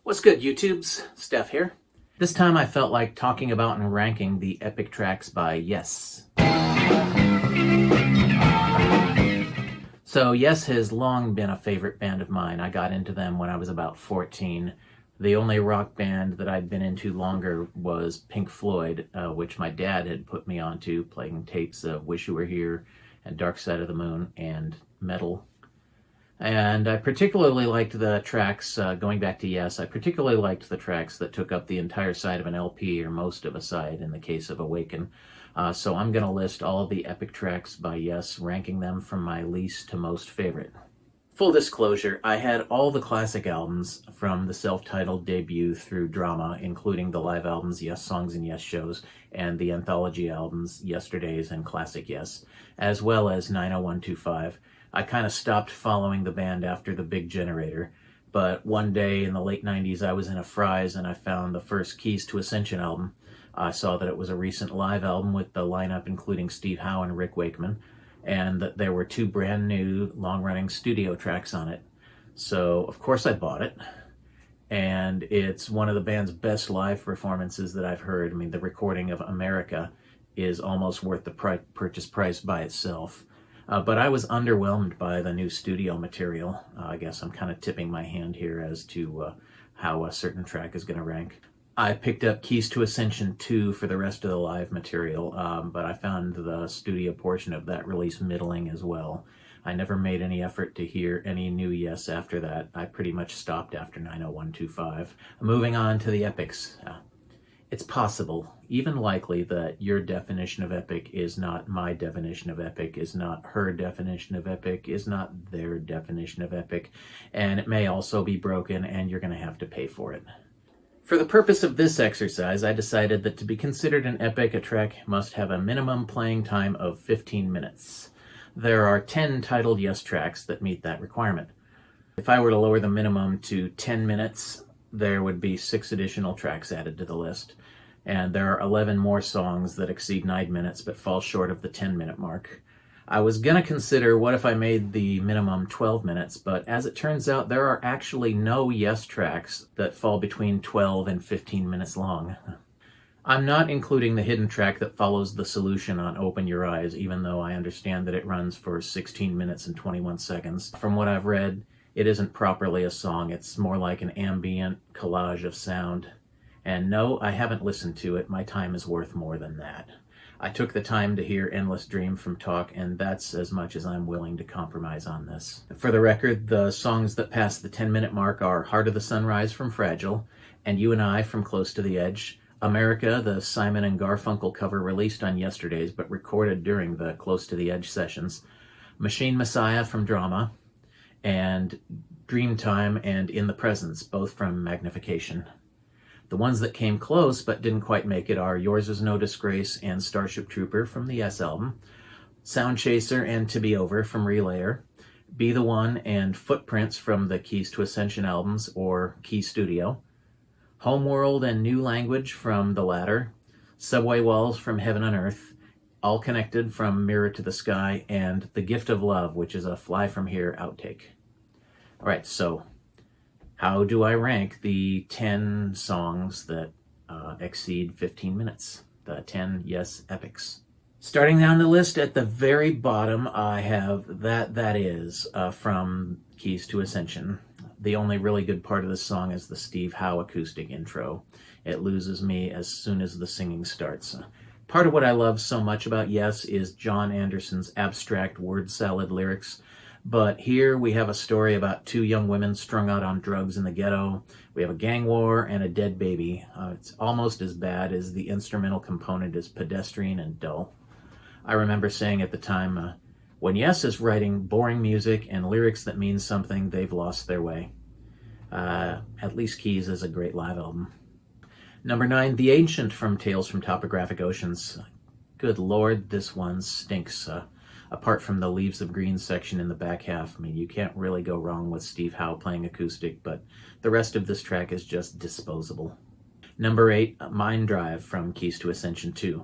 What's good, YouTubes? Steph here. This time I felt like talking about and ranking the epic tracks by Yes. So Yes has long been a favorite band of mine. I got into them when I was about 14. The only rock band that I'd been into longer was Pink Floyd, which my dad had put me onto, playing tapes of Wish You Were Here and Dark Side of the Moon and metal. And I particularly liked the tracks, going back to Yes, I particularly liked the tracks that took up the entire side of an LP, or most of a side in the case of Awaken. So I'm going to list all of the epic tracks by Yes, ranking them from my least to most favorite. Full disclosure, I had all the classic albums from the self-titled debut through Drama, including the live albums Yes Songs and Yes Shows, and the anthology albums Yesterdays and Classic Yes, as well as 90125. I kind of stopped following the band after The Big Generator, but one day in the late 90s I was in a Fry's and I found the first Keys to Ascension album. I saw that it was a recent live album with the lineup including Steve Howe and Rick Wakeman, and that there were 2 brand new long-running studio tracks on it. So of course I bought it, and it's one of the band's best live performances that I've heard. I mean, the recording of America is almost worth the purchase price by itself. But I was underwhelmed by the new studio material. I guess I'm kind of tipping my hand here as to how a certain track is going to rank. I picked up Keys to Ascension 2 for the rest of the live material, but I found the studio portion of that release middling as well. I never made any effort to hear any new Yes after that. I pretty much stopped after 90125. Moving on to the epics. It's possible, even likely, that your definition of epic is not my definition of epic, is not her definition of epic, is not their definition of epic, and it may also be broken and you're going to have to pay for it. For the purpose of this exercise, I decided that to be considered an epic, a track must have a minimum playing time of 15 minutes. There are 10 titled Yes tracks that meet that requirement. If I were to lower the minimum to 10 minutes, there would be 6 additional tracks added to the list. And there are 11 more songs that exceed 9 minutes but fall short of the 10-minute mark. I was going to consider what if I made the minimum 12 minutes, but as it turns out, there are actually no Yes tracks that fall between 12 and 15 minutes long. I'm not including the hidden track that follows the solution on Open Your Eyes, even though I understand that it runs for 16 minutes and 21 seconds. From what I've read, it isn't properly a song. It's more like an ambient collage of sound. And no, I haven't listened to it. My time is worth more than that. I took the time to hear Endless Dream from Talk, and that's as much as I'm willing to compromise on this. For the record, the songs that pass the 10-minute mark are Heart of the Sunrise from Fragile, and You and I from Close to the Edge, America, the Simon and Garfunkel cover released on Yesterdays but recorded during the Close to the Edge sessions, Machine Messiah from Drama, and Dreamtime and In the Presence, both from Magnification. The ones that came close but didn't quite make it are Yours Is No Disgrace and Starship Trooper from the Yes album, Sound Chaser and To Be Over from Relayer, Be the One and Footprints from the Keys to Ascension albums or Key Studio, Homeworld and New Language from the latter, Subway Walls from Heaven and Earth, All Connected from Mirror to the Sky, and The Gift of Love, which is a Fly From Here outtake. All right, so how do I rank the 10 songs that exceed 15 minutes? The 10 Yes epics. Starting down the list at the very bottom, I have That Is from Keys to Ascension. The only really good part of this song is the Steve Howe acoustic intro. It loses me as soon as the singing starts. Part of what I love so much about Yes is John Anderson's abstract word salad lyrics. But here we have a story about 2 young women strung out on drugs in the ghetto. We have a gang war and a dead baby. It's almost as bad as the instrumental component is pedestrian and dull. I remember saying at the time, when Yes is writing boring music and lyrics that mean something, they've lost their way. At least Keys is a great live album. Number 9, The Ancient from Tales from Topographic Oceans. Good Lord, this one stinks. Apart from the Leaves of Green section in the back half, I mean, you can't really go wrong with Steve Howe playing acoustic, but the rest of this track is just disposable. Number 8, Mind Drive from Keys to Ascension 2.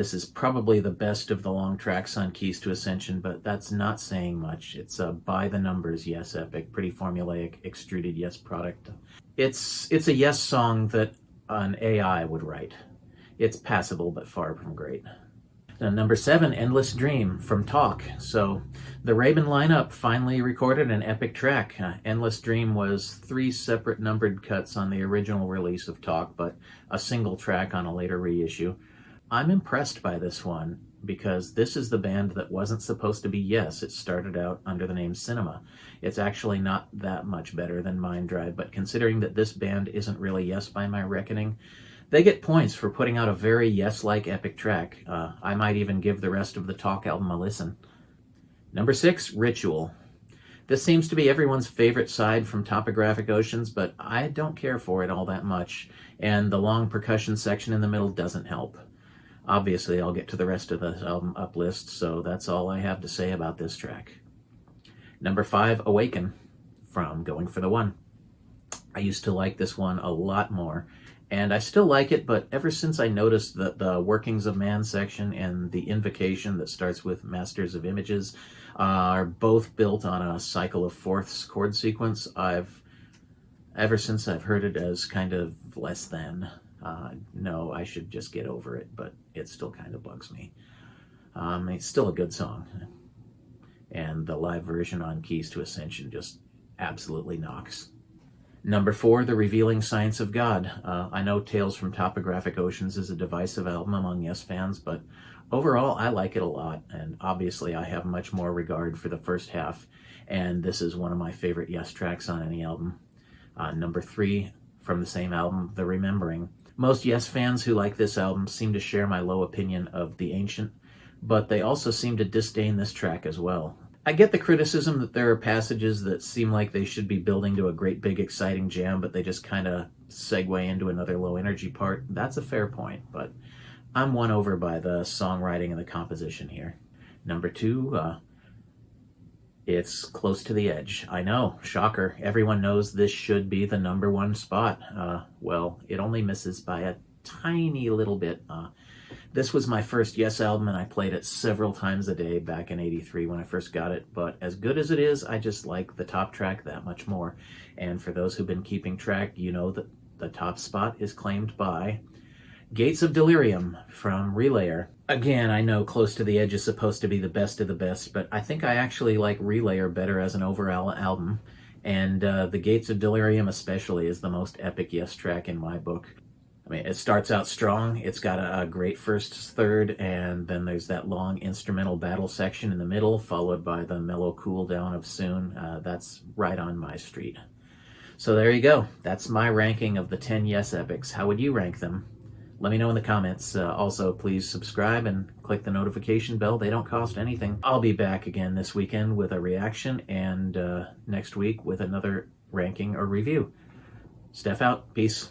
This is probably the best of the long tracks on Keys to Ascension, but that's not saying much. It's a by-the-numbers Yes epic, pretty formulaic, extruded Yes product. It's a Yes song that an AI would write. It's passable, but far from great. Number 7, Endless Dream from Talk. So the Raven lineup finally recorded an epic track. Endless Dream was 3 separate numbered cuts on the original release of Talk, but a single track on a later reissue. I'm impressed by this one because this is the band that wasn't supposed to be Yes. It started out under the name Cinema. It's actually not that much better than Mind Drive, but considering that this band isn't really Yes by my reckoning, they get points for putting out a very Yes-like epic track. I might even give the rest of the Talk album a listen. Number 6, Ritual. This seems to be everyone's favorite side from Topographic Oceans, but I don't care for it all that much, and the long percussion section in the middle doesn't help. Obviously, I'll get to the rest of the album up list, so that's all I have to say about this track. Number 5, Awaken, from Going for the One. I used to like this one a lot more, and I still like it, but ever since I noticed that the Workings of Man section and the Invocation that starts with Masters of Images are both built on a cycle of fourths chord sequence, ever since I've heard it as kind of less than. No, I should just get over it, but it still kind of bugs me. It's still a good song, and the live version on Keys to Ascension just absolutely knocks. Number 4, The Revealing Science of God. I know Tales from Topographic Oceans is a divisive album among Yes fans, but overall I like it a lot, and obviously I have much more regard for the first half, and this is one of my favorite Yes tracks on any album. Number 3, from the same album, The Remembering. Most Yes fans who like this album seem to share my low opinion of The Ancient, but they also seem to disdain this track as well. I get the criticism that there are passages that seem like they should be building to a great big exciting jam, but they just kind of segue into another low energy part. That's a fair point, but I'm won over by the songwriting and the composition here. Number 2, it's Close to the Edge. I know, shocker. Everyone knows this should be the number 1 spot. Well, it only misses by a tiny little bit. This was my first Yes album, and I played it several times a day back in '83 when I first got it, but as good as it is, I just like the top track that much more. And for those who've been keeping track, you know that the top spot is claimed by Gates of Delirium from Relayer. Again, I know Close to the Edge is supposed to be the best of the best, but I think I actually like Relayer better as an overall album, and the Gates of Delirium especially is the most epic Yes track in my book. I mean, it starts out strong, it's got a great first third, and then there's that long instrumental battle section in the middle, followed by the mellow cool down of Soon. That's right on my street. So there you go. That's my ranking of the 10 Yes epics. How would you rank them? Let me know in the comments. Also, please subscribe and click the notification bell. They don't cost anything. I'll be back again this weekend with a reaction, and next week with another ranking or review. Steph out. Peace.